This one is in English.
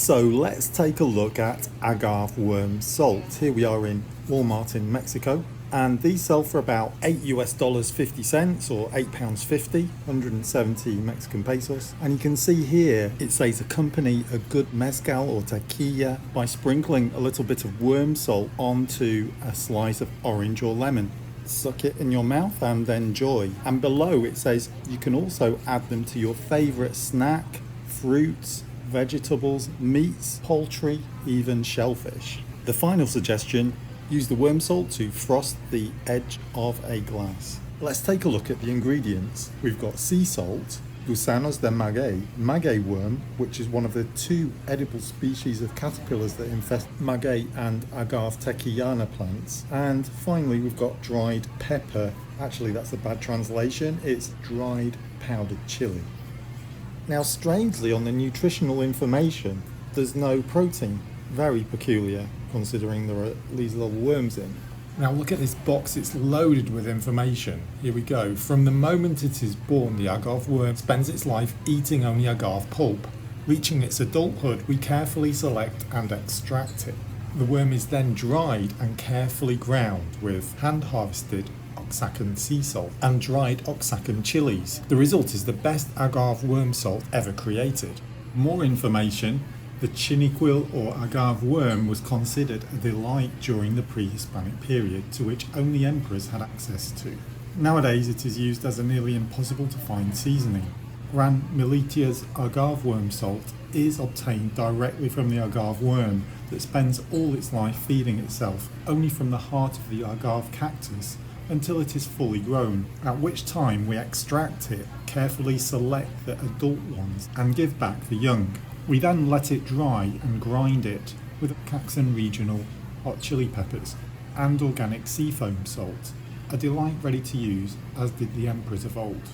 So let's take a look at agave worm salt. Here we are in Walmart in Mexico, and these sell for about $8 50 cents or £8.50, 170 Mexican pesos. And you can see here it says accompany a good mezcal or tequila by sprinkling a little bit of worm salt onto a slice of orange or lemon. Suck it in your mouth and enjoy. And below it says you can also add them to your favorite snack, fruits, vegetables, meats, poultry, even shellfish. The final suggestion: use the worm salt to frost the edge of a glass. Let's take a look at the ingredients. We've got sea salt, gusanos de maguey worm, which is one of the two edible species of caterpillars that infest maguey and agave tequila plants. And finally, we've got dried pepper. Actually, that's a bad translation. It's dried powdered chili. Now, strangely, on the nutritional information, there's no protein. Very peculiar, considering there are these little worms in. Now look at this box, it's loaded with information. Here we go. From the moment it is born, the agave worm spends its life eating only agave pulp. Reaching its adulthood, we carefully select and extract it. The worm is then dried and carefully ground with hand-harvested Oaxacan sea salt and dried Oaxacan chilies. The result is the best agave worm salt ever created. More information: the chiniquil or agave worm was considered a delight during the pre-Hispanic period, to which only emperors had access to. Nowadays it is used as a nearly impossible to find seasoning. Gran Mitla's agave worm salt is obtained directly from the agave worm that spends all its life feeding itself only from the heart of the agave cactus until it is fully grown, at which time we extract it, carefully select the adult ones and give back the young. We then let it dry and grind it with Caxton regional hot chili peppers and organic sea foam salt, a delight ready to use, as did the emperors of old.